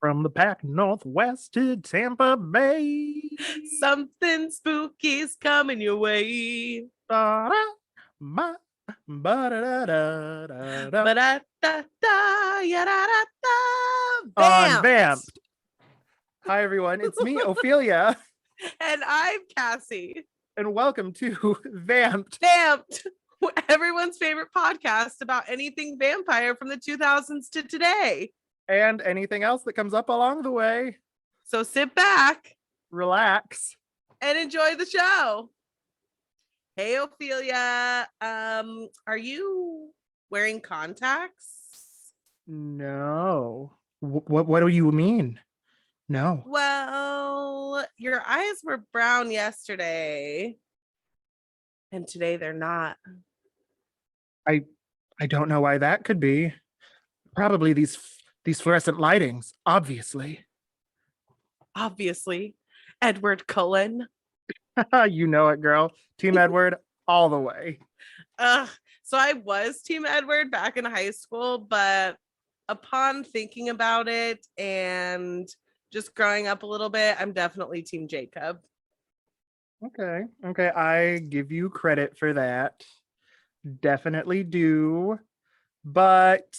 From the Pac Northwest to Tampa Bay. Something spooky's coming your way. Ba-da, ba, ba-da-da-da-da-da. Ba-da-da-da, ya-da-da-da. On Vamped. Vamped. Hi, everyone. It's me, Ophelia, And I'm Kassy. and welcome to Vamped. Vamped. Everyone's favorite podcast about anything vampire from the 2000s to today. And anything else that comes up along the way. So sit back Relax. and enjoy the show. Hey, Ophelia. Are you wearing contacts? No. What do you mean? No. Well, your eyes were brown yesterday, and today they're not. I don't know why that could be. Probably these fluorescent lightings, obviously. Obviously, Edward Cullen. You know it, girl. Team Edward all the way. So I was Team Edward back in high school, but upon thinking about it and just growing up a little bit, I'm definitely Team Jacob. Okay, I give you credit for that. Definitely do. But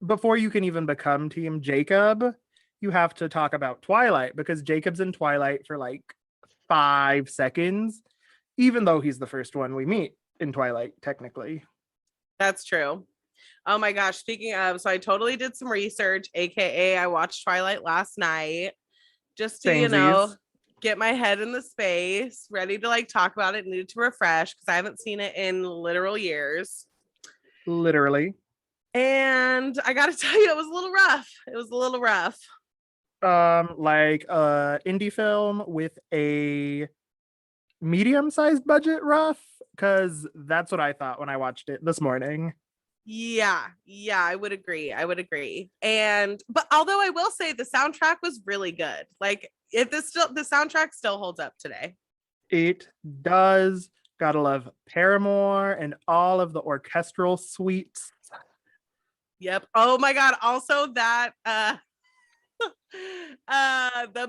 before you can even become Team Jacob, you have to talk about Twilight, because Jacob's in Twilight for like 5 seconds, even though he's the first one we meet in Twilight, technically. That's true. Oh my gosh, speaking of, so I totally did some research, aka I watched Twilight last night just to, Samesies. get my head in the space, ready to like talk about it, needed to refresh because I haven't seen it in literal years. Literally. And I gotta tell you, it was a little rough. Like indie film with a medium-sized budget rough, because that's what I thought when I watched it this morning. Yeah, I would agree. But although I will say the soundtrack was really good. Like if the soundtrack still holds up today. It does. Gotta love Paramore and all of the orchestral suites. Yep. Oh my god. Also that the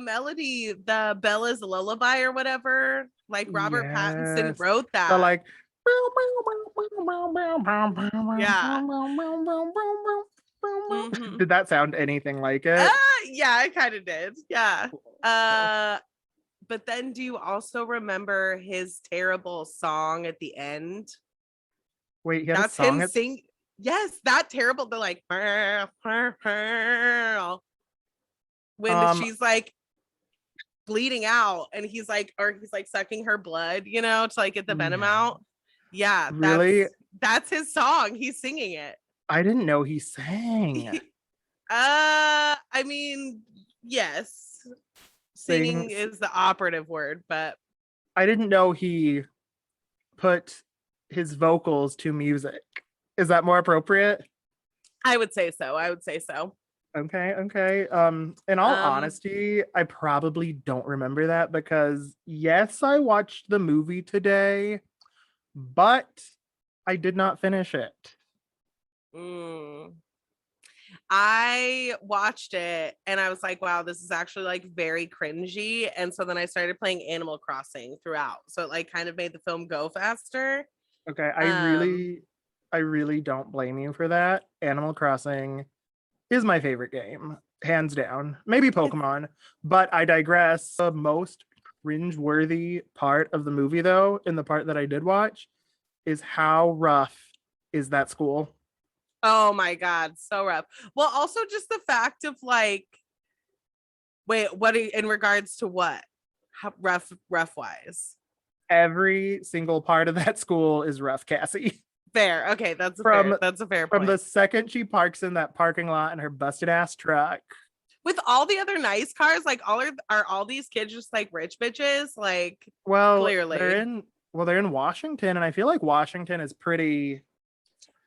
melody, the Bella's Lullaby or whatever, like Robert Pattinson wrote that. So like yeah. Mm-hmm. Did that sound anything like it? Yeah, it kind of did. Yeah. But then do you also remember his terrible song at the end? Wait, he had that's a song him sing. Yes, that terrible. They're like when she's like bleeding out and he's like sucking her blood, to like get the venom out. Yeah, really? That's his song. He's singing it. I didn't know he sang. I mean, yes. Singing is the operative word, but I didn't know he put his vocals to music. Is that more appropriate? I would say so. Okay. In all honesty, I probably don't remember that, because yes, I watched the movie today, but I did not finish it. I watched it and I was like, wow, this is actually like very cringy. And so then I started playing Animal Crossing throughout. So it like kind of made the film go faster. Okay, I really don't blame you for that. Animal Crossing is my favorite game, hands down. Maybe Pokemon, but I digress. The most cringe-worthy part of the movie, though, in the part that I did watch, is how rough is that school. Oh my god, so rough. Well, also just the fact of like, wait, what in regards to what? How rough wise? Every single part of that school is rough, Kassy. Fair. Okay, that's a fair point. From the second she parks in that parking lot in her busted ass truck. With all the other nice cars, like are all these kids just like rich bitches? Like, well, clearly. They're in Washington, and I feel like Washington is pretty.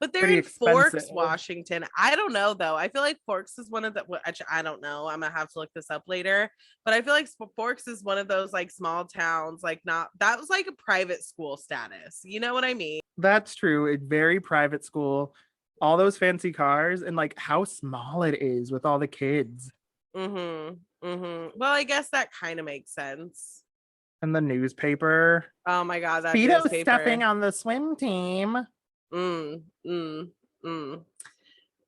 But they're in Forks, Washington. I don't know though. I feel like Forks is one of the. I don't know. I'm gonna have to look this up later. But I feel like Forks is one of those like small towns. Like that was like a private school status. You know what I mean? That's true. It's very private school. All those fancy cars and like how small it is with all the kids. Well, I guess that kind of makes sense. And the newspaper. Oh my god, that Speedo newspaper. stuffing on the swim team. Mm, mm, mm.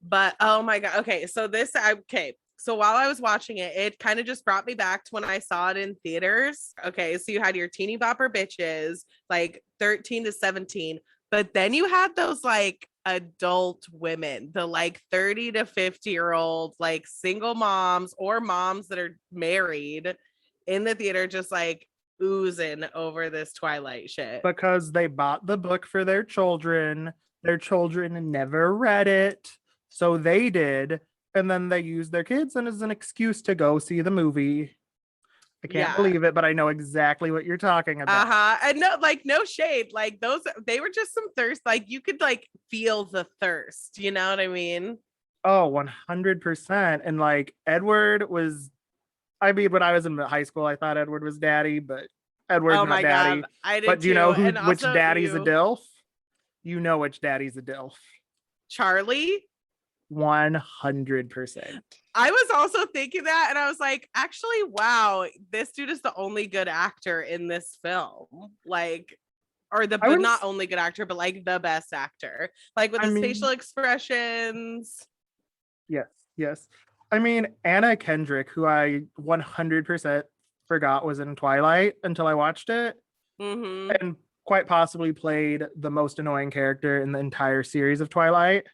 But oh my god. Okay. So while I was watching it, it kind of just brought me back to when I saw it in theaters. Okay, so you had your teeny bopper bitches, like 13 to 17, but then you had those like adult women, the like 30 to 50-year-old, like single moms or moms that are married in the theater, just like oozing over this Twilight shit. Because they bought the book for their children. Their children never read it. So they did. And then they used their kids and as an excuse to go see the movie. I can't Yeah. believe it, but I know exactly what you're talking about. And no, like no shade. Like those, they were just some thirst. Like you could like feel the thirst. You know what I mean? Oh, 100%. And like Edward was, I mean, when I was in high school, I thought Edward was daddy, but Edward's Oh not my god, daddy. I But did do you know too. who And which also daddy's a you, DILF? You know which daddy's a DILF. Charlie. 100%. I was also thinking that, and I was like, actually, wow, this dude is the only good actor in this film. Like, or the I but wouldn't not only good actor, but like the best actor. Like with I his mean, facial expressions. yes, yes. I mean, Anna Kendrick, who I 100% forgot was in Twilight until I watched it, Mm-hmm. and quite possibly played the most annoying character in the entire series of Twilight,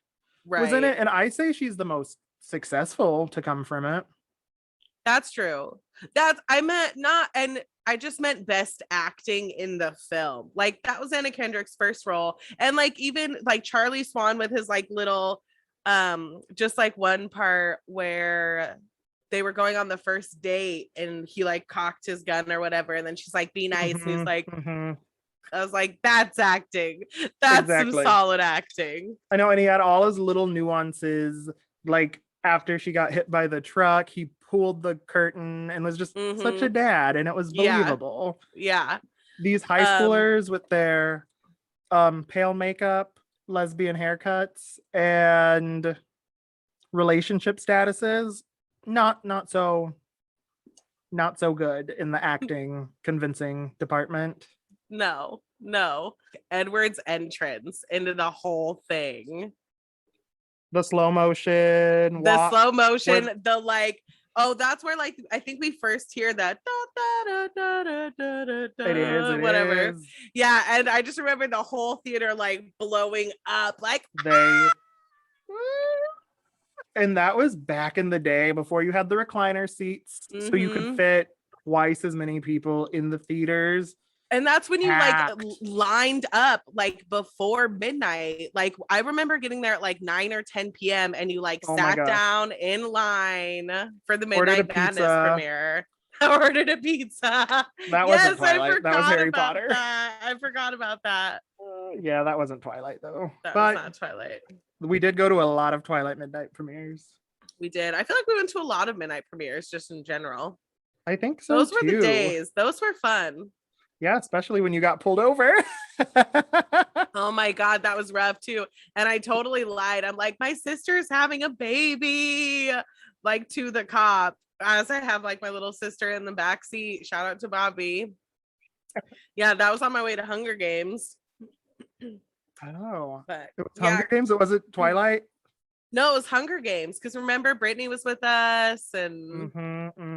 was in Right. it. And I say she's the most successful to come from it. That's true. That's I meant not, and I just meant best acting in the film. Like that was Anna Kendrick's first role. And like even like Charlie Swan with his like little just like one part where they were going on the first date and he like cocked his gun or whatever, and then she's like, be nice. And he's Mhm, like, mhm. I was like, that's acting. That's some Exactly. solid acting. I know, and he had all his little nuances. Like after she got hit by the truck, he pulled the curtain and was just such a Mm-hmm. dad, and it was Yeah. believable. Yeah. These high Um, schoolers with their pale makeup, lesbian haircuts, and relationship statuses, not so good in the acting convincing department. no, no. Edward's entrance into the whole thing. The slow motion The walk slow where motion, the like, oh, that's where like I think we first hear that it whatever. is. Yeah, and I just remember the whole theater like blowing up, like They and that was back in the day before you had the recliner seats, so you could mm-hmm. fit twice as many people in the theaters. And that's when you like Packed. lined up like before midnight. Like I remember getting there at like 9 or 10 p.m. and you like Oh my sat gosh. down in line for the Ordered a Midnight Madness pizza. premiere. I ordered a pizza. That wasn't Yes, I Twilight. That was forgot Harry about Potter. that. I forgot about that. Yeah, that wasn't Twilight though. That was But not Twilight. we did go to a lot of Twilight midnight premieres. We did. I feel like we went to a lot of midnight premieres just in general. I think so Those were the too. days. Those were fun. Yeah, especially when you got pulled over. Oh my God, that was rough too. And I totally lied. I'm like, my sister's having a baby, like to the cop. As I have like my little sister in the back seat. Shout out to Bobby. Yeah, that was on my way to Hunger Games. Oh, But it was yeah, Hunger Games. It wasn't Twilight. no, it was Hunger Games because remember Brittany was with us and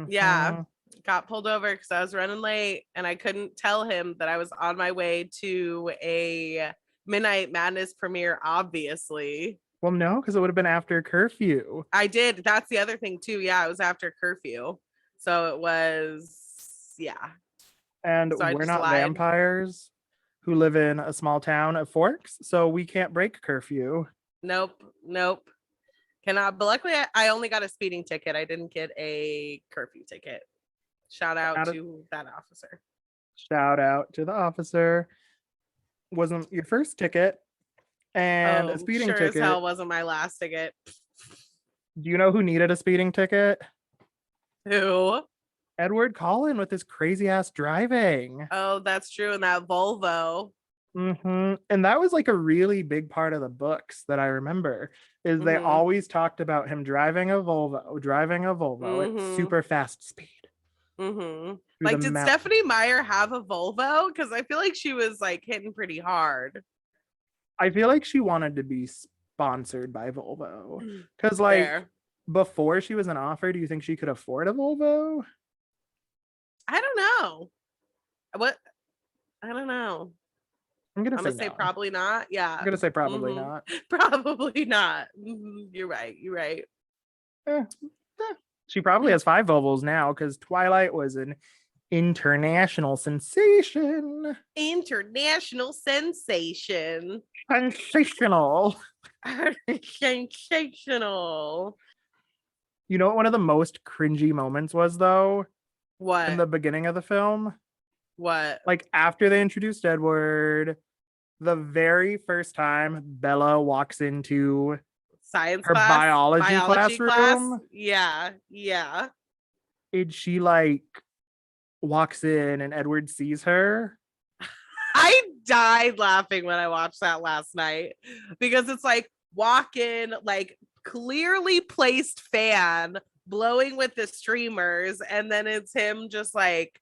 yeah, got pulled over because I was running late and I couldn't tell him that I was on my way to a Midnight Madness premiere, obviously. Well, no, because it would have been after curfew. I did. That's the other thing too. Yeah, it was after curfew. So it was, yeah. And So I we're just not lied. vampires who live in a small town of Forks, so we can't break curfew. Nope. Nope. Cannot. But luckily, I only got a speeding ticket. I didn't get a curfew ticket. Shout out Not a to that officer. shout out to the officer. Wasn't your first ticket and a Oh, speeding sure as hell ticket. wasn't my last ticket. Do you know who needed a speeding ticket? Who? Edward Cullen with his crazy ass driving. Oh, that's true. And that Volvo. And that was like a really big part of the books that I remember is they Mm-hmm. always talked about him driving a Volvo at Mm-hmm. super fast speed Mm-hmm. through the Like, did mountain. Stephanie Meyer have a Volvo? Because I feel like she was like hitting pretty hard. I feel like she wanted to be sponsored by Volvo because, like, Fair. before she was an offer, do you think she could afford a Volvo? I don't know. What? I don't know. I'm gonna I'm say gonna say no. probably not. I'm Yeah. gonna say probably Mm-hmm. not. Probably not. You're right. You're right. Eh, she probably has 5 Volvos now because Twilight was an international sensation. International sensation. Sensational. Sensational. You know what one of the most cringy moments was though in What? the beginning of the film? What? Like after they introduced Edward, the very first time Bella walks into Science her class? biology Biology class? classroom, Yeah. Yeah. and she like walks in and Edward sees her. I died laughing when I watched that last night because it's like walk in, like clearly placed fan blowing with the streamers, and then it's him just like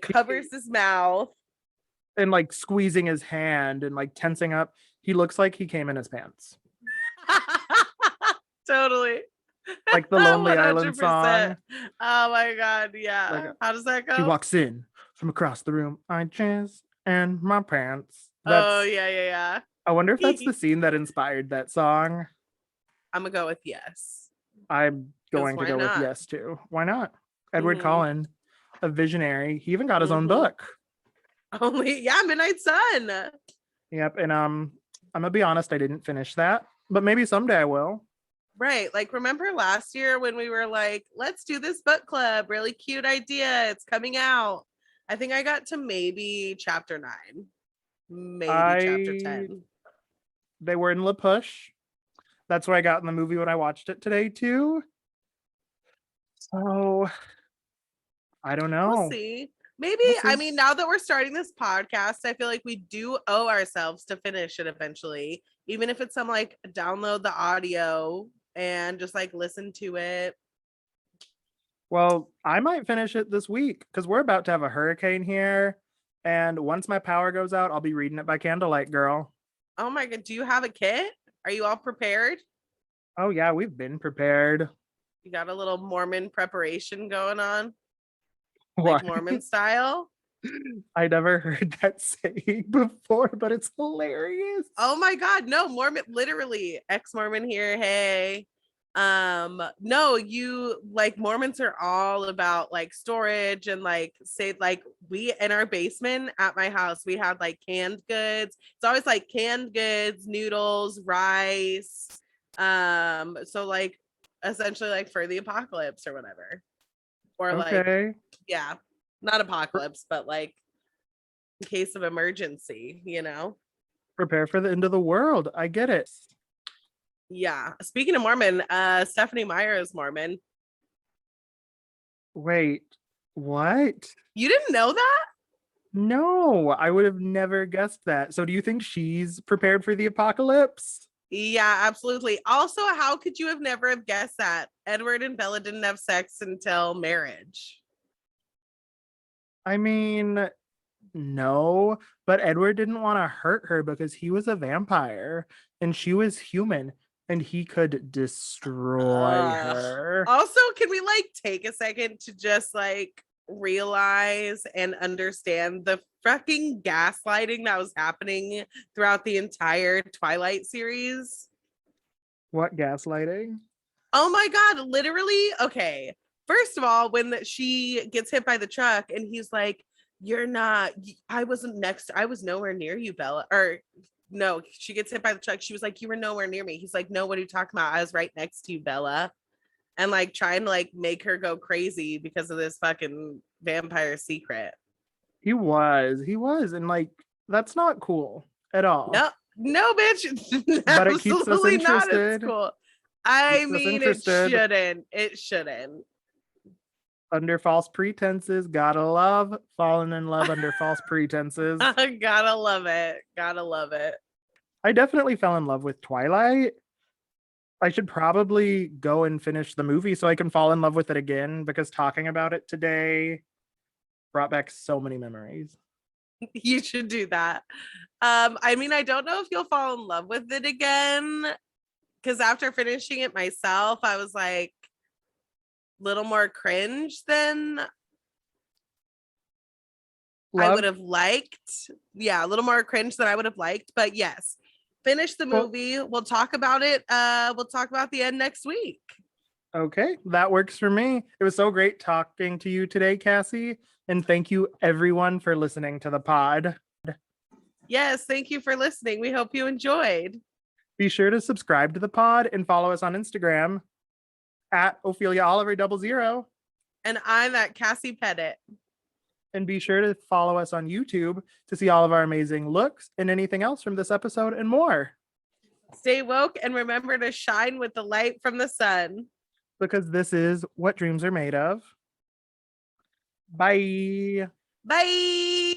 covers his mouth. And like squeezing his hand and like tensing up. He looks like he came in his pants. Totally. Like the Lonely Island 100%. song. Oh my god, Like yeah. How does that she go? walks in from across the room. I jizz and my pants. Oh That's yeah, yeah, I wonder if that's yeah. the scene that inspired that song. I'm gonna go with yes. I'm Because going to why go with not? yes too. Why not? Edward Mm-hmm. Cullen, a visionary. He even got his own Mm-hmm. book. Only yeah, Midnight Sun. Yep. And I'm gonna be honest, I didn't finish that, but maybe someday I will. Right. Like, remember last year when we were like, let's do this book club? Really cute idea. It's coming out. I think I got to maybe chapter 9, maybe chapter I 10. They were in La Push. That's what I got in the movie when I watched it today too. So I don't We'll know. see. Maybe, We'll I see. mean, now that we're starting this podcast, I feel like we do owe ourselves to finish it eventually, even if it's some like download the audio and just like listen to it. Well, I might finish it this week because we're about to have a hurricane here. And once my power goes out, I'll be reading it by candlelight, girl. Oh my God. Do you have a kit? Are you all prepared? Oh, yeah, we've been prepared. You got a little Mormon preparation going on, like What? Mormon style. I never heard that saying before, but it's hilarious. Oh my God, no, Mormon, literally ex-Mormon here. Hey. No, you like Mormons are all about like storage and like say like we in our basement at my house, we had like canned goods. It's always like canned goods, noodles, rice. So like essentially like for the apocalypse or whatever. Or like, Okay. yeah, not apocalypse, but like in case of emergency, you know? Prepare for the end of the world. I get it. Yeah. Speaking of Mormon, Stephanie Meyer is Mormon. Wait, what? You didn't know that? No, I would have never guessed that. So do you think she's prepared for the apocalypse? Yeah, absolutely. Also, how could you have never have guessed that Edward and Bella didn't have sex until marriage? I mean, no, but Edward didn't want to hurt her because he was a vampire and she was human and he could destroy her. Also, can we like take a second to just like realize and understand the fucking gaslighting that was happening throughout the entire Twilight series? What gaslighting? Oh my God, literally. Okay. First of all, when she gets hit by the truck and he's like, you're not, I wasn't next, I was nowhere near you, Bella. Or no, she gets hit by the truck. She was like, you were nowhere near me. He's like, no, what are you talking about? I was right next to you, Bella. And like trying to like make her go crazy because of this fucking vampire secret. He was. And like, that's not cool at all. No, no, bitch. But it keeps us Absolutely not at interested. school. I Keeps us mean, it interested. shouldn't. It shouldn't. Under false pretenses, gotta love falling in love under false pretenses. Gotta love it. Gotta love it. I definitely fell in love with Twilight. I should probably go and finish the movie so I can fall in love with it again because talking about it today brought back so many memories. You should do that. I mean, I don't know if you'll fall in love with it again because after finishing it myself, I was like a little more cringe than I would have liked. Yeah, a little more cringe than I would have liked. But yes, finish the movie. We'll talk about it. We'll talk about the end next week. Okay, that works for me. It was so great talking to you today, Kassy. And thank you everyone for listening to the pod. Yes, thank you for listening. We hope you enjoyed. Be sure to subscribe to the pod and follow us on Instagram at Ophelia Oliver 00. And I'm at Kassy Pettit. And be sure to follow us on YouTube to see all of our amazing looks and anything else from this episode and more. Stay woke and remember to shine with the light from the sun. Because this is what dreams are made of. Bye. Bye.